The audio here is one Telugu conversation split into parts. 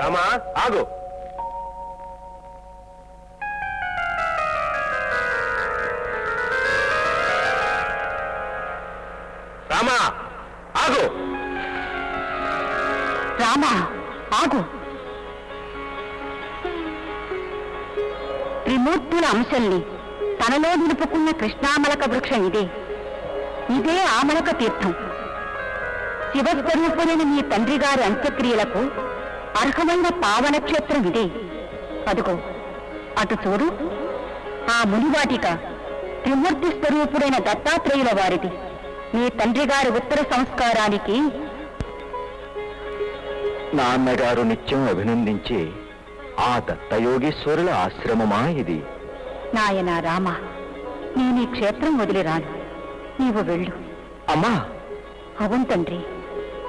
రామా ఆగు. రామా ఆగు. రామా ఆగు. త్రిమూర్తుల అంశల్ని తనలో నిలుపుకున్న కృష్ణామలక వృక్షం ఇదే. ఇదే ఆమలక తీర్థం. శివస్వరూపులైన మీ తండ్రి గారి అంత్యక్రియలకు అర్హమైన పావన క్షేత్రం ఇదే. అదుగో అటు చూడు, ఆ మునివాటిక త్రిమూర్తి స్వరూపుడైన దత్తాత్రేయుల వారిది. మీ తండ్రి గారి ఉత్తర సంస్కారానికి నాన్నగారు నిత్యం అభినందించే ఆ దత్తయోగీశ్వరుల ఆశ్రమమా ఇది? నాయనా రామ, నేను ఈ క్షేత్రం వదిలి రాను. నీవు వెళ్ళు. అమ్మా. అవును తండ్రి,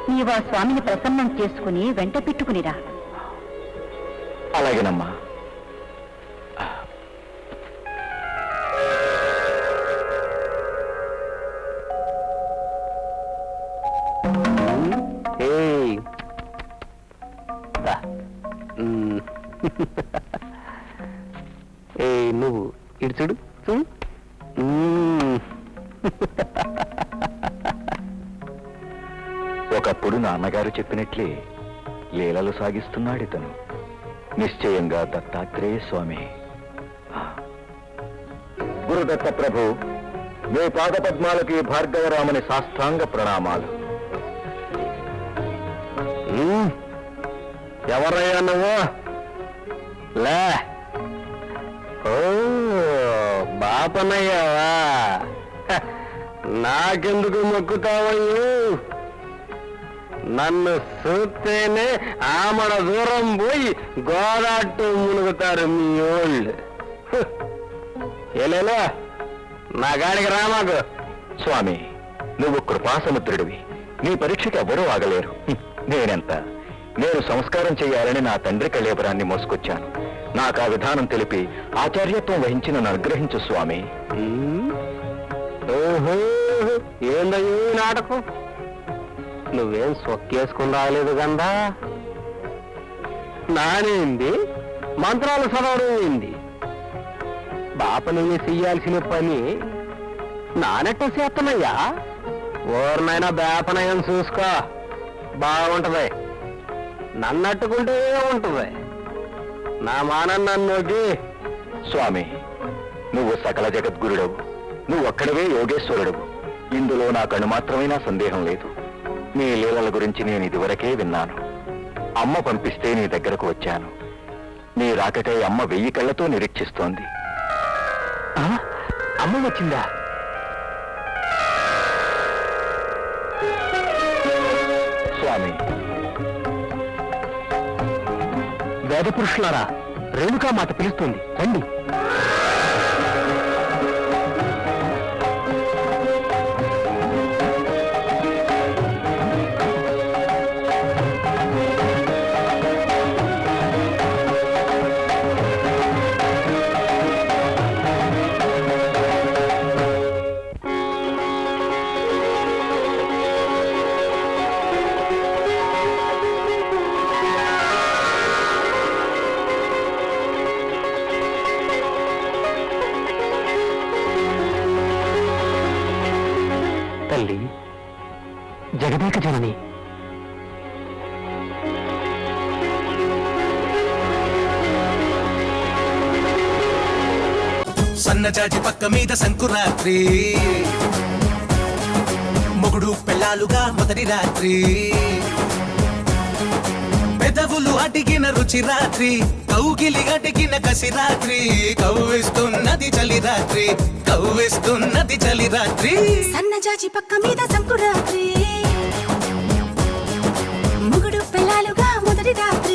నీవా స్వామిని ప్రసన్నం చేసుకుని వెంట పెట్టుకునిరా. అలాగేనమ్మా. నువ్వు ఇటు చూడు. ఒకప్పుడు నాన్నగారు చెప్పినట్లే లీలలు సాగిస్తున్నాడు ఇతను. నిశ్చయంగా దత్తాత్రేయ స్వామి. గురుదత్త ప్రభు, మీ పాద పద్మాలకి భార్గవరామని సాష్టాంగ ప్రణామాలు. ఎవరయ్యా నువ్వు? లే, ఓ బాపనయ్యావా? నాకెందుకు మొక్కుతావయ్యూ? నన్ను చూస్తేనే ఆమడ దూరం పోయి గోదాట్టు మునుగుతారు మీ ఓళ్ళు. ఏలేలో నా గాడికి రామాకు. స్వామి, నువ్వు కృపాసముద్రుడివి. నీ పరీక్షకి ఎవరూ ఆగలేరు. నేనెంత? నేను సంస్కారం చేయాలని నా తండ్రి కళేబరాన్ని మోసుకొచ్చాను. నాకు ఆ విధానం తెలిపి ఆచార్యత్వం వహించి నన్ను అనుగ్రహించు స్వామి. ఓహో, ఏందయ్యూ ఈ నాటకం? నువ్వేం సొక్కేసుకుని రాలేదు గందా. నానేంది మంత్రాలు చదవడం ఏంది? బాప నువ్వు చెయ్యాల్సిన పని నానెట్ట చేస్తున్నాయ్యా? ఓర్నైనా బేపనయం చూసుకో, బాగుంటది. నన్నట్టుకుంటే ఉంటుంది. నా మానం నన్నుకి. స్వామి, నువ్వు సకల జగద్గురుడవు. నువ్వు ఒక్కడవే యోగేశ్వరుడవు. ఇందులో నాకు అణుమాత్రమైనా సందేహం లేదు. నీ లీలల గురించి నేను ఇదివరకే విన్నాను. అమ్మ పంపిస్తే నీ దగ్గరకు వచ్చాను. నీ రాకటే అమ్మ 1000 కళ్ళతో నిరీక్షిస్తోంది. అమ్మ వచ్చిందా? స్వామి, వేద పురుషులారా, రేణుకా మాత పిలుస్తుంది, రండి. తల్లి జగదేక జనని, సన్నజాజి పక్క మీద సంకురాత్రి, మొగుడు పెళ్ళాలుగా మొదటి రాత్రి, పెదవులు అడిగిన రుచి రాత్రి, కౌగిలి అడిగిన కసి రాత్రి, కవ్విస్తున్నది చలి రాత్రి, కవ్విస్తున్నది చలి రాత్రి. సన్నజాజి పక్క మీద సంకురాత్రి, మొగుడు పెళ్ళాలుగా మొదటి రాత్రి,